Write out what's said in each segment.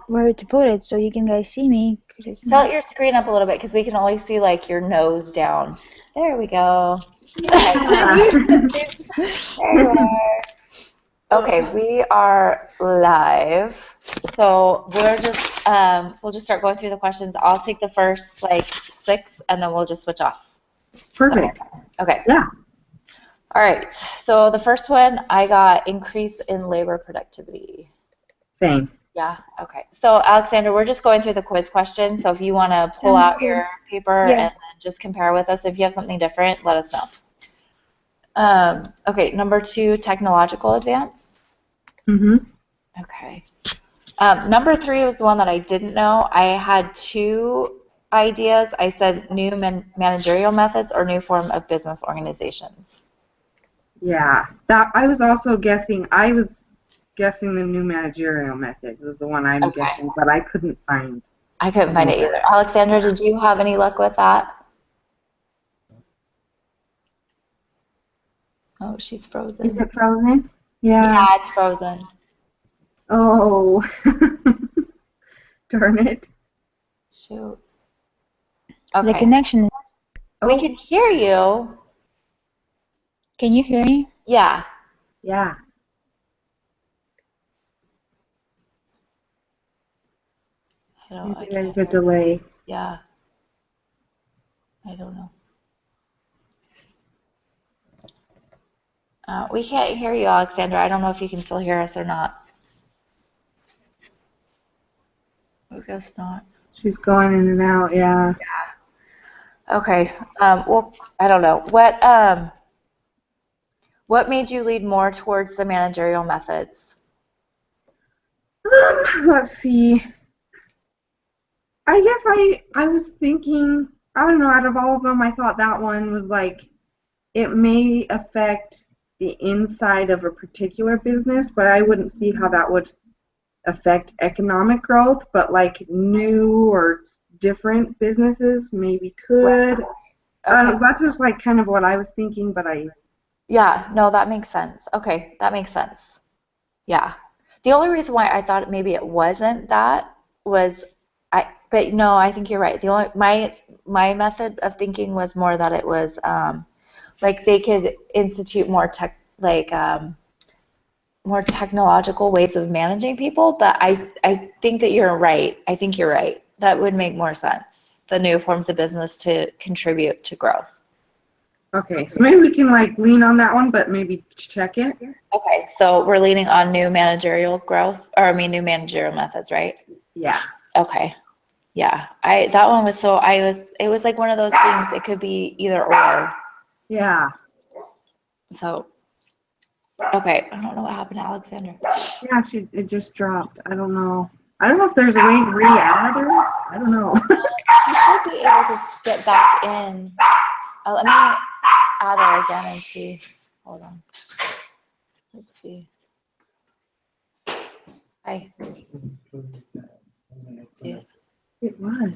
where to put it so you can guys see me. Tilt your screen up a little bit because we can only see like your nose down. There we go. Yeah. There you are. Okay, we are live. So we'll just start going through the questions. I'll take the first like 6 and then we'll just switch off. Perfect. Okay. Yeah. All right. So the first one, I got increase in labor productivity. Same. Yeah. Okay. So Alexandra, we're just going through the quiz questions. So if you want to pull out your paper and then just compare with us, if you have something different, let us know. Okay. Number 2, technological advance. Mm-hmm. Okay. Number 3 was the one that I didn't know. I had 2 ideas. I said new managerial methods or new form of business organizations. Yeah. That I was also guessing. I was guessing the new managerial methods was the one I'm guessing, but I couldn't find. I couldn't find it either. Alexandra, did you have any luck with that? Oh, she's frozen. Is it frozen? Yeah. Yeah, it's frozen. Oh. Darn it. Shoot. Okay. The connection. We can hear you. Can you hear me? Yeah. Yeah. Maybe there's a delay. Yeah. I don't know. We can't hear you, Alexandra. I don't know if you can still hear us or not. I guess not. She's going in and out, yeah. Yeah. Okay. Well, I don't know. What made you lead more towards the managerial methods? Let's see. I guess I was thinking, I don't know, out of all of them, I thought that one was like, it may affect the inside of a particular business, but I wouldn't see how that would affect economic growth, but like new or different businesses maybe could. Okay. That's just like kind of what I was thinking, but Yeah, no, that makes sense. Okay, that makes sense. Yeah. The only reason why I thought maybe it wasn't that was but no, I think you're right. My method of thinking was more that it was like they could institute more more technological ways of managing people, but I think that you're right. I think you're right. That would make more sense. The new forms of business to contribute to growth. okay, so maybe we can like lean on that one, but maybe check it. Okay, so we're leaning on new managerial growth, or I mean new managerial methods, right? Yeah. Okay. Yeah. That one was it was like one of those things, it could be either or. Yeah. So okay, I don't know what happened to Alexandra. Yeah, it just dropped. I don't know. I don't know if there's a way to re-add her. I don't know. She should be able to get back in. Let me add her again and see. Hold on. Let's see. Hi. Yeah. It was.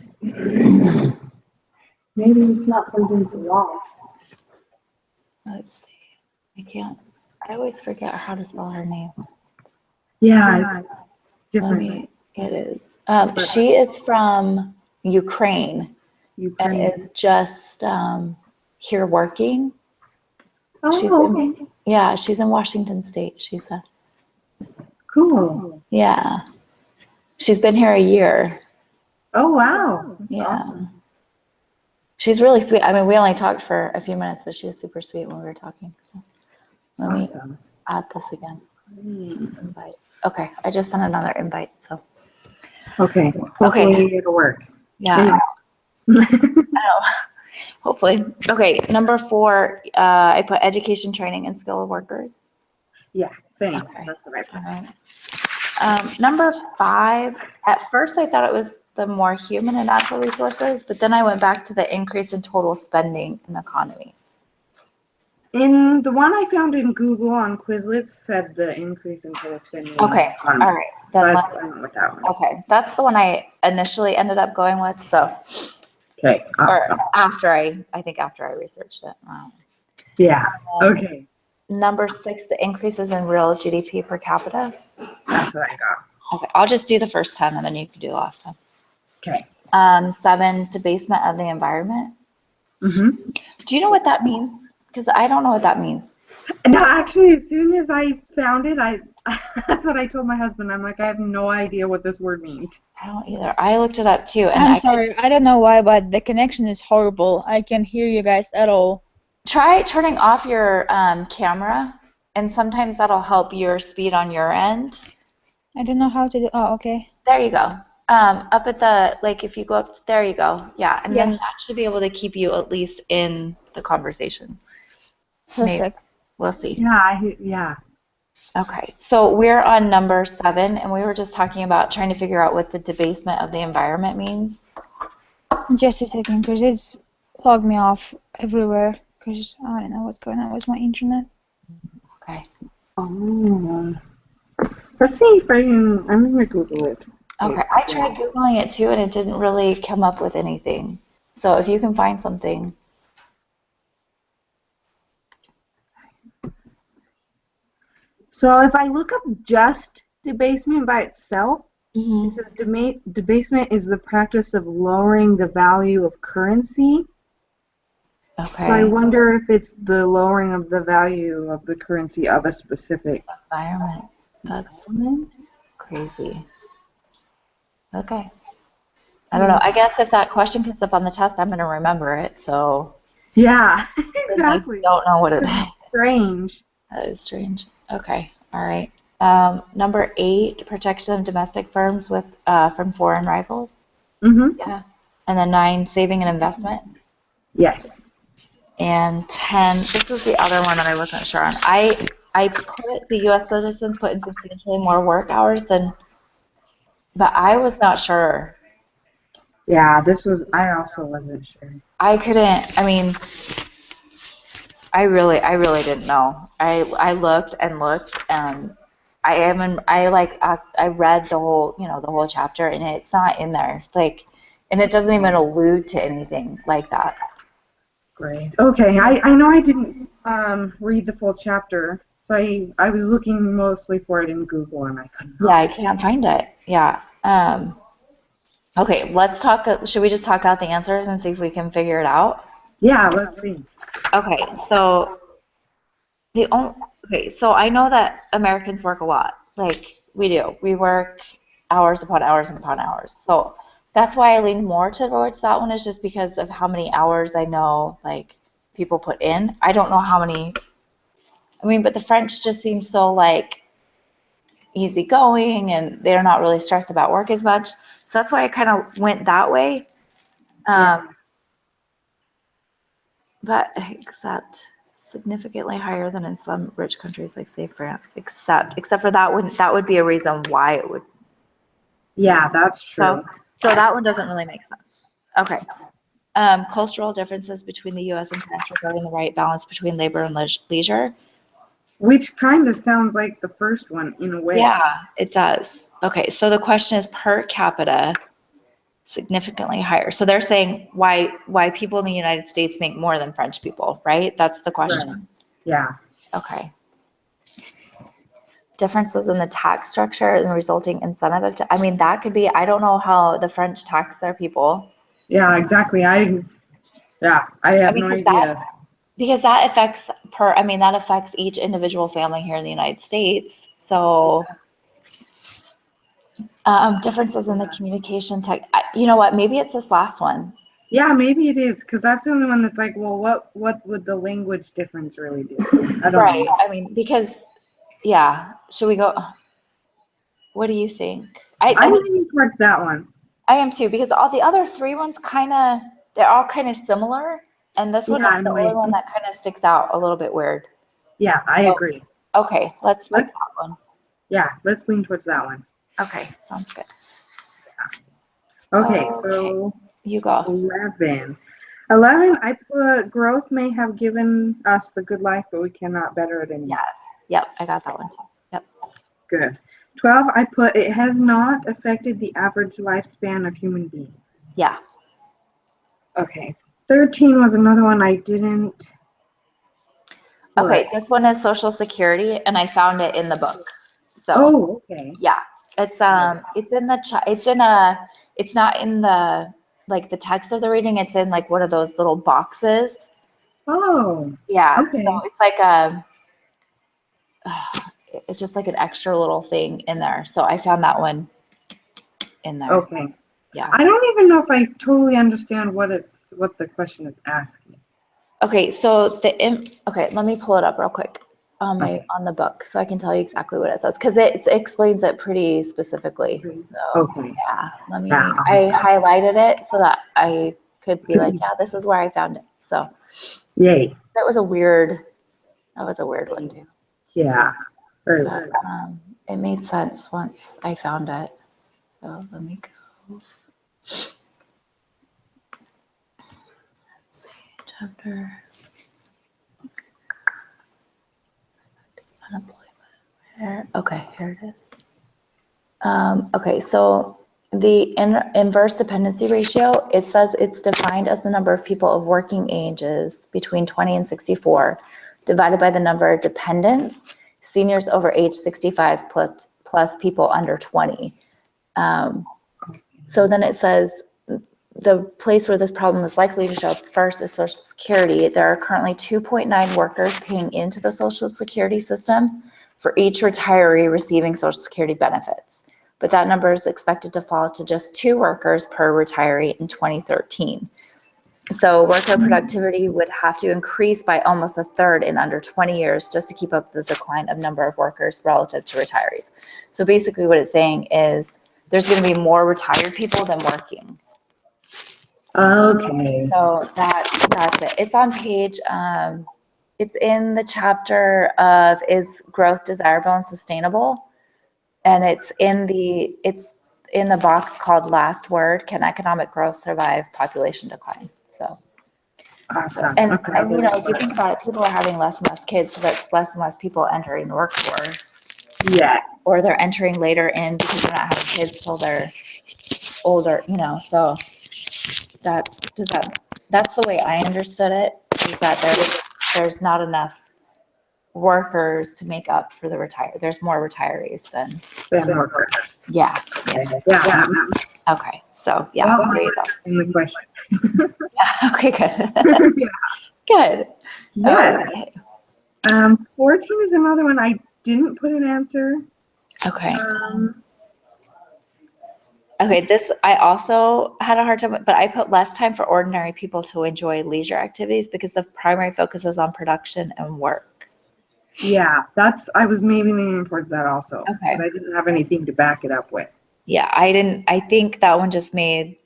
Maybe it's not plugged into the wall. Let's see. I always forget how to spell her name. Yeah, it's different. It is. She is from Ukraine. And is just here working. Oh, okay. She's in Washington State, she said. Cool. Yeah. She's been here a year. Oh, wow. Yeah. Awesome. She's really sweet. I mean, we only talked for a few minutes, but she was super sweet when we were talking. So let me add this again. Invite. Okay, I just sent another invite. So. Okay. Hopefully it'll work. Yeah. Hopefully. Okay, number 4, I put education, training, and skilled workers. Yeah, same. Okay. That's what I put. All right. Number 5, at first I thought it was the more human and natural resources, but then I went back to the increase in total spending in the economy. In the one I found in Google on Quizlet said the increase in total spending. Okay, all right. Then I went with that one. Okay, that's the one I initially ended up going with. So. Okay, awesome. Or after I think after I researched it. Yeah. Okay. Number 6, the increases in real GDP per capita. That's what I got. Okay, I'll just do the first 10 and then you can do the last one. Okay. 7, debasement of the environment. Mm-hmm. Do you know what that means? Because I don't know what that means. No, actually, as soon as I found it, that's what I told my husband. I'm like, I have no idea what this word means. I don't either. I looked it up too, and I'm sorry. I don't know why, but the connection is horrible. I can't hear you guys at all. Try turning off your camera, and sometimes that'll help your speed on your end. I don't know how to do. Oh, okay. There you go. Up at the, like, if you go up, there you go. Yeah, and then Yeah. that should be able to keep you at least in the conversation. Maybe. Perfect. We'll see. Yeah. Okay, so we're on number 7, and we were just talking about trying to figure out what the debasement of the environment means. Just a second, because it's logged me off everywhere. Because I don't know what's going on with my internet. Okay. Oh. Let's see if I'm gonna Google it. Okay, I tried Googling it too, and it didn't really come up with anything. So if you can find something. So if I look up just debasement by itself, it says debasement is the practice of lowering the value of currency. Okay. So I wonder if it's the lowering of the value of the currency of a specific Environment. That's element. crazy. Okay. I don't know. I guess if that question comes up on the test, I'm going to remember it. So Yeah, I exactly. don't know what it is. Strange. That is strange. Okay. All right. Number 8, protection of domestic firms with from foreign rivals. Mm-hmm. Yeah. And then 9, saving and investment. Yes. And 10, this is the other one that I wasn't sure on. I put the U.S. citizens put in substantially more work hours than, but I was not sure. Yeah, I also wasn't sure. I couldn't, I mean, I really didn't know. I looked and looked, and I read the whole chapter, and it's not in there. Like, and it doesn't even allude to anything like that. Great. Okay, I know I didn't read the full chapter, so I was looking mostly for it in Google, and I couldn't. Yeah, I can't find it. Yeah. Okay, let's talk. Should we just talk out the answers and see if we can figure it out? Yeah, let's see. Okay, so so I know that Americans work a lot. Like we do. We work hours upon hours and upon hours. So that's why I lean more towards that one, is just because of how many hours I know like people put in. I don't know how many. I mean, but the French just seem so like easygoing, and they're not really stressed about work as much. So that's why I kind of went that way. But except significantly higher than in some rich countries like say France, except for that would be a reason why it would. Yeah, that's true. So that one doesn't really make sense. Okay. Cultural differences between the U.S. and France regarding the right balance between labor and leisure. Which kind of sounds like the first one in a way. Yeah, it does. Okay, so the question is per capita significantly higher. So they're saying why people in the United States make more than French people, right? That's the question. Right. Yeah. Okay. Differences in the tax structure and the resulting incentive of, I mean, that could be, I don't know how the French tax their people. Yeah, exactly. I have no idea. Because that affects that affects each individual family here in the United States. So differences in the communication tech, you know what, maybe it's this last one. Yeah, maybe it is, because that's the only one that's like, well, what would the language difference really do? I don't know. I mean, because, yeah, should we go, what do you think? I'm leaning towards that one. I am too, because all the other 3 ones they're all kind of similar, and this one is the only one that kind of sticks out a little bit weird. Yeah, I agree. Okay, let's pick that one. Yeah, let's lean towards that one. Okay, sounds good. Okay, so you go. 11, I put growth may have given us the good life, but we cannot better it anymore. Yes, yep, I got that one too. Yep. Good. 12, I put it has not affected the average lifespan of human beings. Yeah. Okay. 13 was another one I didn't. Okay, this one is Social Security, and I found it in the book. So. Oh, okay. Yeah. It's in the it's not in the like the text of the reading. It's in like one of those little boxes. Oh, Yeah. okay. So it's like it's just like an extra little thing in there. So I found that one in there. Okay. Yeah. I don't even know if I totally understand what the question is asking. Okay. So okay, let me pull it up real quick on the book so I can tell you exactly what it says because it explains it pretty specifically. So Okay. yeah, Yeah. I highlighted it so that I could be like, yeah, this is where I found it. So Yay. that was a weird one too. Yeah. Very But, well. it made sense once I found it. So let me go. Let's see, chapter unemployment. Okay, here it is. Okay, so the inverse dependency ratio, it says it's defined as the number of people of working ages between 20 and 64 divided by the number of dependents, seniors over age 65 plus people under 20. So then it says the place where this problem is likely to show up first is Social Security. There are currently 2.9 workers paying into the Social Security system for each retiree receiving Social Security benefits. But that number is expected to fall to just 2 workers per retiree in 2013. So worker productivity would have to increase by almost a third in under 20 years just to keep up the decline of number of workers relative to retirees. So basically what it's saying is there's going to be more retired people than working. Okay. So that's it. It's on page, it's in the chapter of is growth desirable and sustainable? And it's in the box called last word, can economic growth survive population decline? So, Awesome. and Okay. if you think about it, people are having less and less kids, so that's less and less people entering the workforce. Yes. Or they're entering later in because they're not having kids till they're older, so that's the way I understood it, is that there's not enough workers to make up for there's more retirees than workers. yeah. Yeah. Okay, so yeah, Well, there you go. in the question. Yeah, okay, good. Good. Yeah. Okay. 14 is another one I didn't put an answer. Okay. Okay, this I also had a hard time with, but I put less time for ordinary people to enjoy leisure activities because the primary focus is on production and work. Yeah, I was maybe leaning towards that also. Okay. But I didn't have anything to back it up with. Yeah, I think that one just made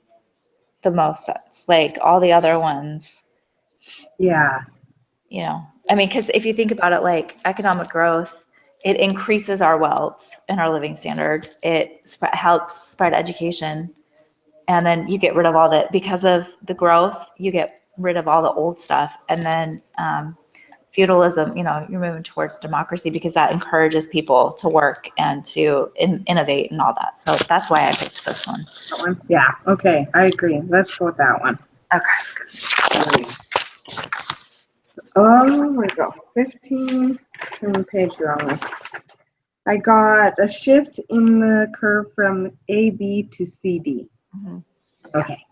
the most sense. Like all the other ones, Yeah. I mean, because if you think about it, like economic growth, it increases our wealth and our living standards. It helps spread education. And then you get rid of all that, because of the growth, you get rid of all the old stuff. And then feudalism, you're moving towards democracy because that encourages people to work and to innovate and all that. So that's why I picked this one. That one? Yeah. Okay. I agree. Let's go with that one. Okay. Oh, where we go? 15. Turn the page the wrong way. I got a shift in the curve from AB to CD. Mm-hmm. Okay.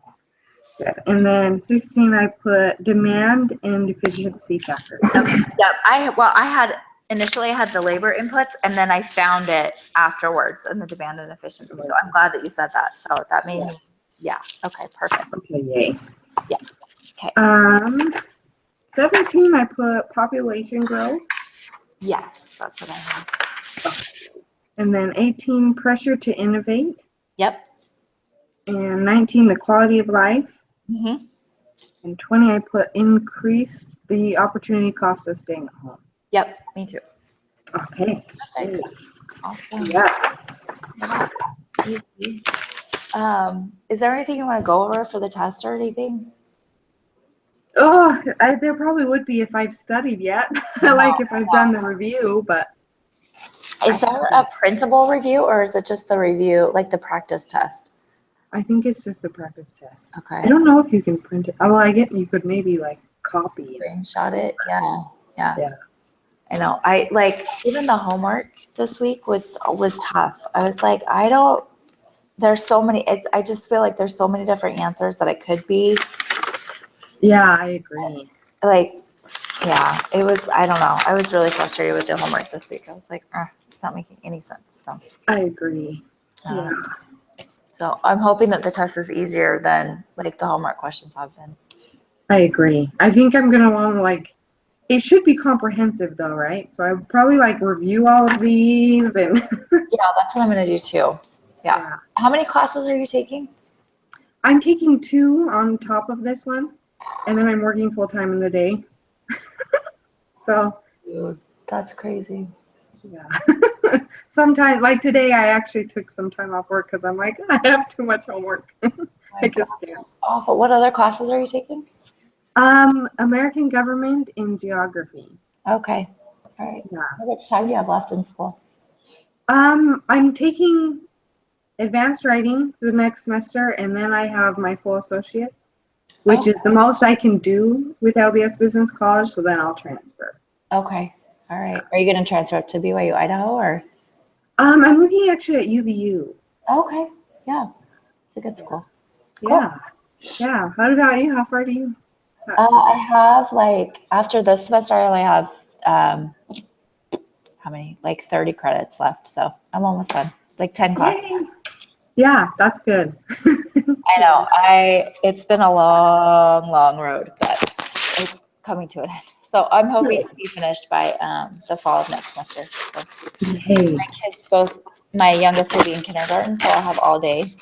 Good. And then 16, I put demand and efficiency factors. Okay. Yep. Initially I had the labor inputs and then I found it afterwards in the demand and efficiency. So I'm glad that you said that. So that made me, yeah. Okay. Perfect. Okay. Yay. Yeah. Okay. 17, I put population growth. Yes, that's what I have. And then 18, pressure to innovate. Yep. And 19, the quality of life. Mm-hmm. And 20, I put increased the opportunity cost of staying at home. Yep, me too. Okay. Perfect. Awesome. Yes. Easy. Is there anything you want to go over for the test or anything? Oh, there probably would be if I've studied yet, like if I've done the review, but. Is there a printable review or is it just the review, like the practice test? I think it's just the practice test. Okay. I don't know if you can print it. Oh, well, you could maybe like copy it. Screenshot it. Yeah. I know. I like even the homework this week was tough. I was like, there's so many, I just feel like there's so many different answers that it could be. Yeah, I agree. Like, yeah, it was, I don't know. I was really frustrated with the homework this week. I was like, it's not making any sense. So, I agree. Yeah. so I'm hoping that the test is easier than like the homework questions have been. I agree. I think I'm gonna want to like. It should be comprehensive though, right? So I would probably like review all of these and. Yeah, that's what I'm gonna do too. Yeah. How many classes are you taking? I'm taking 2 on top of this one, and then I'm working full time in the day. So. Dude, that's crazy. Yeah. Sometimes, like today, I actually took some time off work because I'm like, I have too much homework. I just can't. Awful. What other classes are you taking? American government and geography. Okay. All right. Yeah. How much time do you have left in school? I'm taking advanced writing the next semester, and then I have my full associates, which is the most I can do with LDS Business College. So then I'll transfer. Okay. All right. Are you going to transfer up to BYU Idaho or? I'm looking actually at UVU. Okay. Yeah. It's a good school. Yeah. Yeah. How about you? How far do you? I have like, after this semester, I only have, how many? Like 30 credits left. So I'm almost done. Like 10 classes. Yay. Yeah, that's good. I know. It's been a long, long road, but it's coming to an end. So I'm hoping to be finished by the fall of next semester. So Hey. my kids both, my youngest will be in kindergarten, so I'll have all day.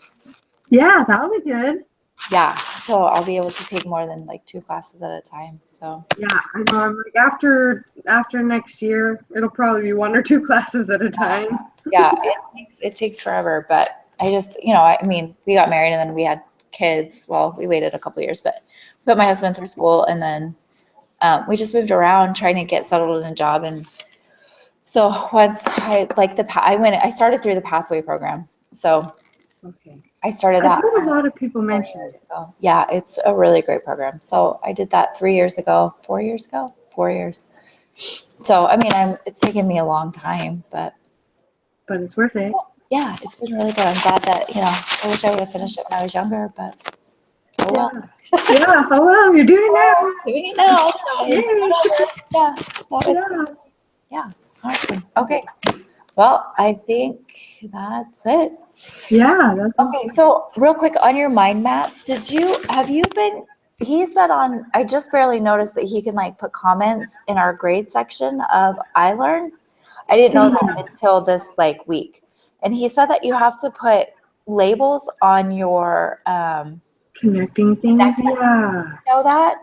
Yeah, that'll be good. Yeah, so I'll be able to take more than like 2 classes at a time. So yeah, I know. I'm like after next year, it'll probably be 1 or 2 classes at a time. Yeah, it takes forever, but I just, I mean, we got married and then we had kids. Well, we waited a couple years, but put my husband through school and then we just moved around trying to get settled in a job. And so once I started through the Pathway program. So okay. I started that. I've heard a lot of people mention it. Yeah, it's a really great program. So I did that 4 years ago. 4 years. So, I mean, it's taken me a long time, but it's worth it. Yeah, it's been really good. I'm glad that, I wish I would have finished it when I was younger, but oh well. Yeah, oh well, you're doing it now. Doing it now. Yeah. Awesome. Okay. Well, I think that's it. Yeah, that's okay. So real quick on your mind maps, he said I just barely noticed that he can like put comments in our grade section of iLearn. I didn't know that until this like week. And he said that you have to put labels on your connecting things. Yeah. You know that?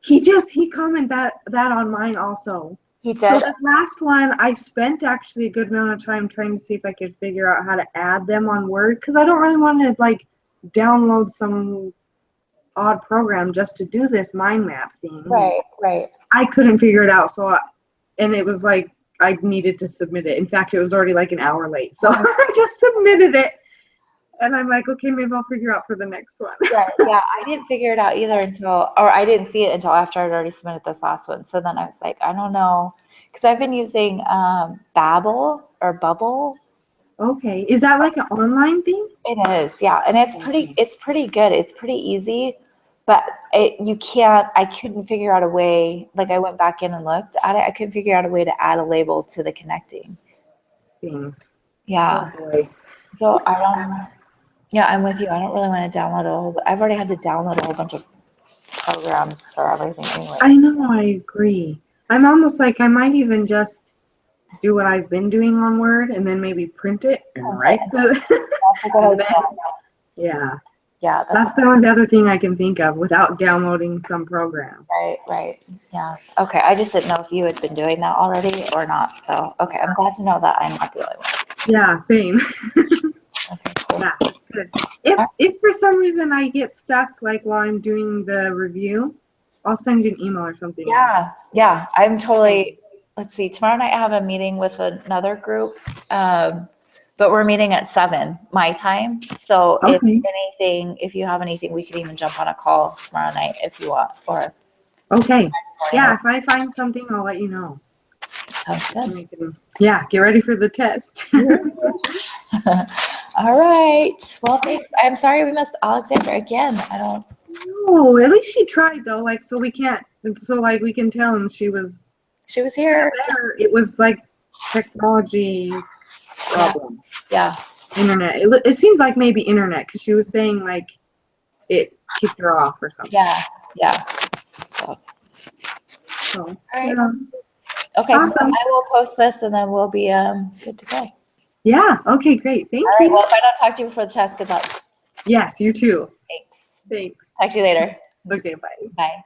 He commented that on mine also. He did. So this last one, I spent actually a good amount of time trying to see if I could figure out how to add them on Word because I don't really want to like download some odd program just to do this mind map thing. Right. I couldn't figure it out, and it was like I needed to submit it. In fact, it was already like an hour late, so I just submitted it. And I'm like, okay, maybe I'll figure out for the next one. Yeah, I didn't figure it out either I didn't see it until after I'd already submitted this last one. So then I was like, I don't know, because I've been using Babbel or Bubble. Okay, is that like an online thing? It is, yeah, and it's pretty good. It's pretty easy, but I couldn't figure out a way. Like I went back in and looked at it. I couldn't figure out a way to add a label to the connecting things. Yeah. Oh boy. So I don't know. Yeah, I'm with you. I don't really want to download I've already had to download a whole bunch of programs for everything anyway. I know, I agree. I'm almost like I might even just do what I've been doing on Word and then maybe print it and write the Yeah. Yeah. That's the only other thing I can think of without downloading some program. Right. Yeah. Okay. I just didn't know if you had been doing that already or not. So, okay. I'm glad to know that I'm not the only one. Yeah, same. Okay, cool. Yeah, good. If for some reason I get stuck, like while I'm doing the review, I'll send you an email or something. Yeah. I'm totally. Let's see. Tomorrow night I have a meeting with another group, but we're meeting at 7 my time. So if you have anything, we could even jump on a call tomorrow night if you want. Or okay. Yeah, if I find something, I'll let you know. Sounds good. We can, yeah, get ready for the test. All right. Well, thanks. I'm sorry we missed Alexandra again. I don't. Oh, at least she tried though. Like, so we can't. So like we can tell him she was She was here. there. It was like technology problem. Yeah. Internet. It seemed like maybe internet because she was saying like it kicked her off or something. Yeah. Yeah. So. So, All right. yeah. Okay. Awesome. I will post this and then we'll be good to go. All Yeah. Okay. Great. Thank right. you. Well, if I don't talk to you before the test, good luck. Yes. You too. Thanks. Thanks. Talk to you later. Okay. Bye. Bye.